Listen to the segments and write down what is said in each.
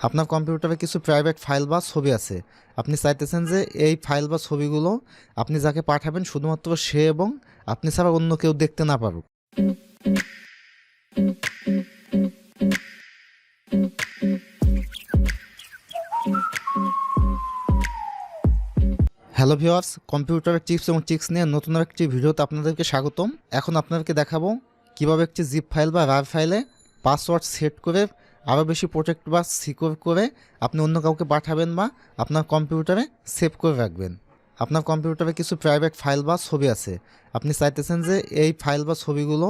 আপনার কম্পিউটারে কিছু প্রাইভেট ফাইল বা ছবি আছে। আপনি চাইতেছেন যে এই ফাইল বা ছবিগুলো আপনি যাকে পাঠাবেন শুধুমাত্র সে এবং আপনি ছাড়া অন্য কেউ দেখতে না পারুক। হ্যালো ভিউয়ার্স, কম্পিউটারের টিপস এবং ট্রিক্স নিয়ে নতুন একটি ভিডিওতে আপনাদেরকে স্বাগতম। এখন আপনাদেরকে দেখাবো কিভাবে একটি জিপ ফাইল বা রার ফাইলে পাসওয়ার্ড সেট করে আরও বেশি প্রোটেক্ট বা সিকিউর করে আপনি অন্য কাউকে পাঠাবেন বা আপনার কম্পিউটারে সেভ করে রাখবেন। আপনার কম্পিউটারে কিছু প্রাইভেট ফাইল বা ছবি আছে। আপনি চাইতেছেন যে এই ফাইল বা ছবিগুলো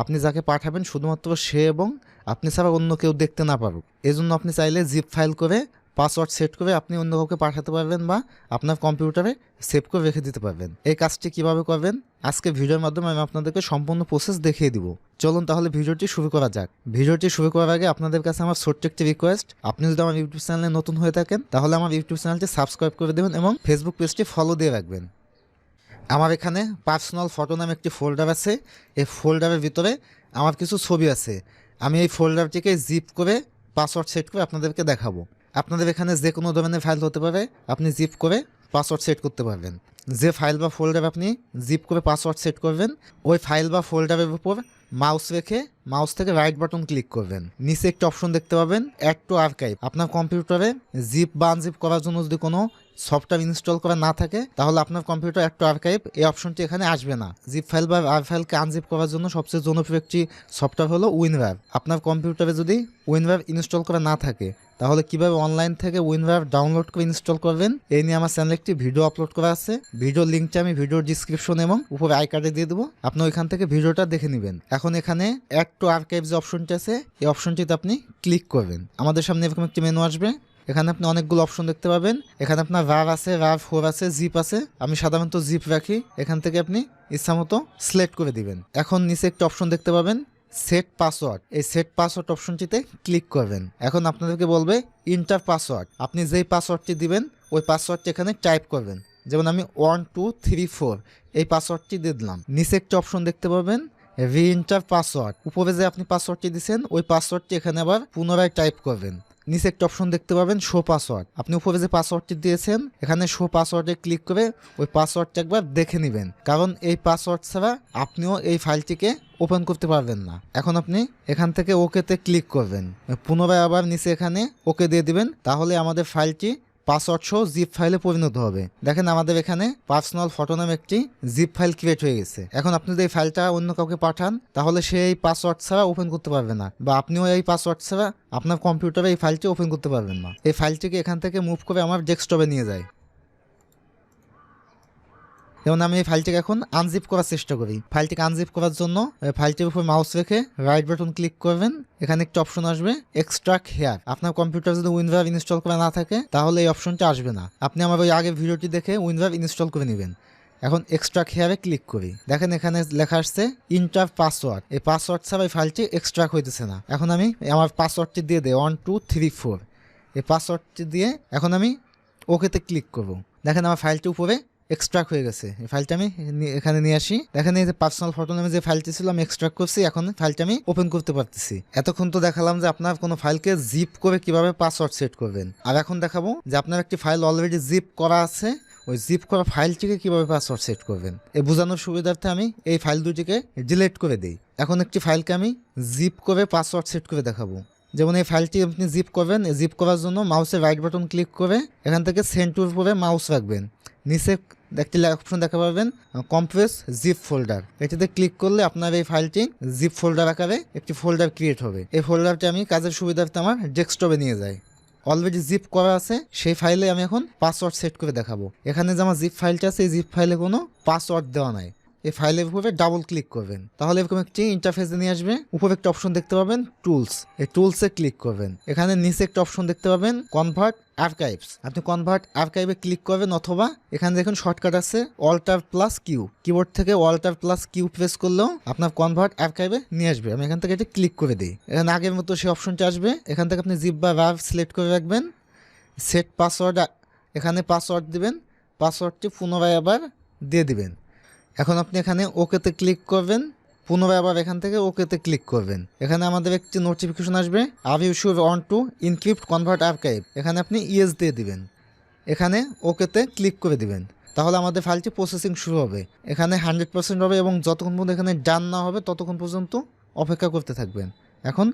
আপনি যাকে পাঠাবেন শুধুমাত্র সে এবং আপনি ছাড়া অন্য কেউ দেখতে না পারুক। এজন্য আপনি চাইলে জিপ ফাইল করে পাসওয়ার্ড সেট করে আপনি অন্য কাউকে পাঠাতে পারবেন বা আপনার কম্পিউটারে সেভ করে রেখে দিতে পারবেন। এই কাজটি কিভাবে করবেন আজকে ভিডিওর মাধ্যমে আমি আপনাদেরকে সম্পূর্ণ প্রসেস দেখিয়ে দিব। চলুন তাহলে ভিডিওটি শুরু করা যাক। ভিডিওটি শুরু করার আগে আপনাদের কাছে আমার ছোট্ট একটি রিকোয়েস্ট, আপনি যদি আমার ইউটিউব চ্যানেলে নতুন হয়ে থাকেন তাহলে আমার ইউটিউব চ্যানেলটি সাবস্ক্রাইব করে দেবেন এবং ফেসবুক পেজটি ফলো দিয়ে রাখবেন। আমার এখানে পার্সোনাল ফটো নামে একটি ফোল্ডার আছে। এই ফোল্ডারের ভিতরে আমার কিছু ছবি আছে। আমি এই ফোল্ডারটিকে জিপ করে পাসওয়ার্ড সেট করে আপনাদেরকে দেখাবো। আপনাদের এখানে যে কোনো ধরনের ফাইল হতে পারে, আপনি জিপ করে পাসওয়ার্ড সেট করতে পারবেন। যে ফাইল বা ফোল্ডার আপনি জিপ করে পাসওয়ার্ড সেট করবেন ওই ফাইল বা ফোল্ডারের উপর মাউস রেখে মাউস থেকে রাইট বাটন ক্লিক করবেন। নিচে একটি অপশন দেখতে পাবেন অ্যাড টু আর্কাইভ। আপনার কম্পিউটারে জিপ বা আনজিপ করার জন্য যদি কোনো সফটওয়্যার ইনস্টল করা না থাকে তাহলে আপনার কম্পিউটার অ্যাড টু আর্কাইভ এই অপশনটি এখানে আসবে না। জিপ ফাইল বা আর ফাইলকে আনজিপ করার জন্য সবচেয়ে জনপ্রিয় একটি সফটওয়্যার হলো উইনরার। আপনার কম্পিউটারে যদি উইনরার ইনস্টল করা না থাকে তাহলে কিভাবে অনলাইন থেকে উইনরার ডাউনলোড করে ইনস্টল করবেন এই নিয়ে আমার চ্যানেলে একটি ভিডিও আপলোড করা আছে। ভিডিওর লিঙ্কটা আমি ভিডিওর ডিসক্রিপশন এবং উপরে আই কার্ডে দিয়ে দেবো, আপনি ওইখান থেকে ভিডিওটা দেখে নেবেন। এখন এখানে অ্যাড টু আর্কাইভ যে অপশনটি আছে এই অপশনটিতে আপনি ক্লিক করবেন। আমাদের সামনে এরকম একটি মেনু আসবে। এখানে আপনি অনেকগুলো অপশন দেখতে পাবেন। এখানে আপনার রার আছে, রার 4 আছে, জিপ আছে। আমি সাধারণত জিপ রাখি। এখান থেকে আপনি ইচ্ছা মতো সিলেক্ট করে দিবেন। এখন নিচে একটা অপশন দেখতে পাবেন সেট পাসওয়ার্ড। এই সেট পাসওয়ার্ড অপশনটিতে ক্লিক করবেন। এখন আপনাদেরকে বলবে ইন্টার পাসওয়ার্ড। আপনি যেই পাসওয়ার্ডটি দিবেন ওই পাসওয়ার্ডটি এখানে টাইপ করবেন। যেমন আমি 1 2 3 4 এই পাসওয়ার্ডটি দিয়ে দিলাম। নিচে একটা অপশন দেখতে পাবেন রি ইন্টার পাসওয়ার্ড। উপরে যে আপনি পাসওয়ার্ডটি দিচ্ছেন ওই পাসওয়ার্ডটি এখানে আবার পুনরায় টাইপ করবেন। নিচে একটা অপশন দেখতে পাবেন শো পাসওয়ার্ড। আপনি উপরে যে পাসওয়ার্ডটি দিয়েছেন এখানে শো পাসওয়ার্ডে ক্লিক করে ওই পাসওয়ার্ডটি একবার দেখে নেবেন, কারণ এই পাসওয়ার্ড ছাড়া আপনিও এই ফাইলটিকে ওপেন করতে পারবেন না। এখন আপনি এখান থেকে ওকেতে ক্লিক করবেন। পুনরায় আবার নিচে এখানে ওকে দিয়ে দিবেন। তাহলে আমাদের ফাইলটি পাসওয়ার্ড সহ জিপ ফাইলে পরিণত হবে। দেখেন আমাদের এখানে পার্সোনাল ফটো নামে একটি জিপ ফাইল ক্রিয়েট হয়ে গেছে। এখন আপনি যদি এই ফাইলটা অন্য কাউকে পাঠান তাহলে সে এই পাসওয়ার্ড ছাড়া ওপেন করতে পারবে না, বা আপনিও এই পাসওয়ার্ড ছাড়া আপনার কম্পিউটারে এই ফাইলটি ওপেন করতে পারবেন না। এই ফাইলটিকে এখান থেকে মুভ করে আমার ডেস্কটপে নিয়ে যায়। যেমন আমি এই ফাইলটিকে এখন আনজিপ করার চেষ্টা করি। ফাইলটিকে আনজিপ করার জন্য ফাইলটির উপর মাউস রেখে রাইট বাটন ক্লিক করবেন। এখানে একটা অপশন আসবে এক্সট্রাক্ট হেয়ার। আপনার কম্পিউটার যদি উইনরার ইনস্টল করা না থাকে তাহলে এই অপশনটা আসবে না। আপনি আমার ওই আগের ভিডিওটি দেখে উইনরার ইনস্টল করে নেবেন। এখন এক্সট্রাক্ট হেয়ারে ক্লিক করি। দেখেন এখানে লেখা আসছে ইন্টার পাসওয়ার্ড। এই পাসওয়ার্ড ছাড়া এই ফাইলটি এক্সট্রাক্ট হইতেছে না। এখন আমি আমার পাসওয়ার্ডটি দিয়ে দেয় 1 2 3 4। এই পাসওয়ার্ডটি দিয়ে এখন আমি ওকেতে ক্লিক করব। দেখেন আমার ফাইলটি উপরে এক্সট্রাক্ট হয়ে গেছে। এই ফাইলটা আমি এখানে নিয়ে আসি। দেখেন এই যে পার্সোনাল ফটো নামে যে ফাইলটি ছিল আমি এক্সট্রাক্ট করছি। এখন ফাইলটা আমি ওপেন করতে পারতেছি। এতক্ষণ তো দেখালাম যে আপনার কোনো ফাইলকে জিপ করে কিভাবে পাসওয়ার্ড সেট করবেন, আর এখন দেখাবো যে আপনার একটি ফাইল অলরেডি জিপ করা আছে ওই জিপ করা ফাইলটিকে কিভাবে পাসওয়ার্ড সেট করবেন। এই বোঝানোর সুবিধার্থে আমি এই ফাইল দুটিকে ডিলিট করে দিই। এখন একটি ফাইলকে আমি জিপ করে পাসওয়ার্ড সেট করে দেখাবো। যেমন এই ফাইলটি আপনি জিপ করবেন। জিপ করার জন্য মাউসের রাইট বাটন ক্লিক করে এখান থেকে সেন্ড টুর উপরে মাউস রাখবেন। নিচে একটি অপশন দেখা পাবেন কম্প্রেস জিপ ফোল্ডার। এটিতে ক্লিক করলে আপনার এই ফাইলটি জিপ ফোল্ডার আকারে একটি ফোল্ডার ক্রিয়েট হবে। এই ফোল্ডারটি আমি কাজের সুবিধার্থে আমার ডেস্কটপে নিয়ে যাই। অলরেডি জিপ করা আছে সেই ফাইলে আমি এখন পাসওয়ার্ড সেট করে দেখাবো। এখানে যে আমার জিপ ফাইলটা আছে এই জিপ ফাইলে কোনো পাসওয়ার্ড দেওয়া নাই। এই ফাইলের উপরে ডাবল ক্লিক করবেন, তাহলে এরকম একটি ইন্টারফেস নিয়ে আসবে। উপরে একটা অপশন দেখতে পাবেন টুলস। এই টুলসে ক্লিক করবেন। এখানে নিচে একটা অপশন দেখতে পাবেন কনভার্ট আর্কাইভস। আপনি কনভার্ট আর্কাইভে ক্লিক করবেন, অথবা এখানে দেখুন শর্টকাট আছে অল্টার প্লাস কিউ। কিবোর্ড থেকে অল্টার প্লাস কিউ প্রেস করলেও আপনার কনভার্ট আর্কাইভে নিয়ে আসবে। আমি এখান থেকে এটা ক্লিক করে দিই। এখানে আগের মতো সেই অপশনটি আসবে। এখান থেকে আপনি জিপ বা রার সিলেক্ট করে রাখবেন। সেট পাসওয়ার্ড, এখানে পাসওয়ার্ড দিবেন। পাসওয়ার্ডটি পুনরায় আবার দিয়ে দিবেন। এখন আপনি এখানে ওকেতে ক্লিক করবেন। পুনরায় আবার এখান থেকে ওকেতে ক্লিক করবেন। এখানে আমাদের একটি নোটিফিকেশন আসবে, are you should want to encrypt convert archive. এখানে আপনি ইয়েস দিয়ে দিবেন, এখানে ওকেতে ক্লিক করে দিবেন। তাহলে আমাদের ফাইলটি প্রসেসিং শুরু হবে। এখানে 100% হবে এবং যতক্ষণ পর্যন্ত এখানে ডান না হবে ততক্ষণ পর্যন্ত অপেক্ষা করতে থাকবেন। এখন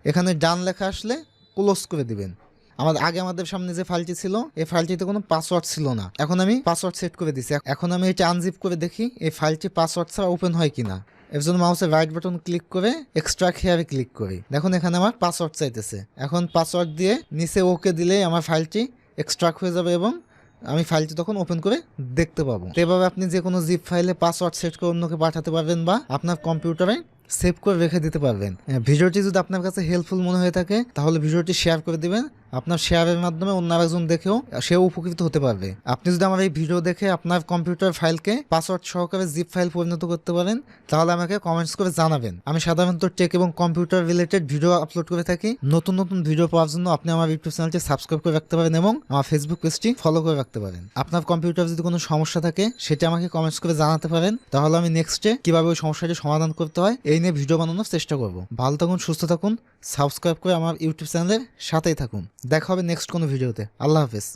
এখানে ডান লেখা আসলে ক্লোজ করে দিবেন। আমাদের সামনে যে ফাইলটি ছিল, এই ফাইলটিতে কোনো পাসওয়ার্ড ছিল না। এখন আমি পাসওয়ার্ড সেট করে দিছি। এখন আমি এটা আনজিপ করে দেখি এই ফাইলটি পাসওয়ার্ড ছাড়া ওপেন হয় কিনা। এর জন্য মাউসের রাইট বাটন ক্লিক করে এক্সট্রাক্ট হেয়ারে ক্লিক করি। দেখুন এখানে আমার পাসওয়ার্ড চাইতেছে। এখন পাসওয়ার্ড দিয়ে নিচে ওকে দিলেই আমার ফাইলটি এক্সট্রাক্ট হয়ে যাবে এবং আমি ফাইলটি তখন ওপেন করে দেখতে পাবো। এভাবে আপনি যে কোনো জিপ ফাইলে পাসওয়ার্ড সেট করে অন্যকে পাঠাতে পারবেন বা আপনার কম্পিউটারে সেভ করে রেখে দিতে পারবেন। ভিডিওটি যদি আপনার কাছে হেল্পফুল মনে হয়ে থাকে তাহলে ভিডিওটি শেয়ার করে দিবেন। আপনার শেয়ারের মাধ্যমে অন্য আরেকজন দেখেও সেও উপকৃত হতে পারবে। আপনি যদি আমার এই ভিডিও দেখে আপনার কম্পিউটার ফাইলকে পাসওয়ার্ড সহকারে জিপ ফাইল পরিণত করতে পারেন তাহলে আমাকে কমেন্টস করে জানাবেন। আমি সাধারণত টেক এবং কম্পিউটার রিলেটেড ভিডিও আপলোড করে থাকি। নতুন নতুন ভিডিও পাওয়ার জন্য আপনি আমার ইউটিউব চ্যানেলটি সাবস্ক্রাইব করে রাখতে পারেন এবং আমার ফেসবুক পেজটি ফলো করে রাখতে পারেন। আপনার কম্পিউটার যদি কোনো সমস্যা থাকে সেটা আমাকে কমেন্টস করে জানাতে পারেন, তাহলে আমি নেক্সটে কিভাবে ওই সমস্যাটি সমাধান করতে হয় এই নিয়ে ভিডিও বানানোর চেষ্টা করব। ভালো থাকুন, সুস্থ থাকুন, সাবস্ক্রাইব করে আমার ইউটিউব চ্যানেলের সাথেই থাকুন। দেখা হবে নেক্সট কোনো ভিডিওতে। আল্লাহ হাফেজ।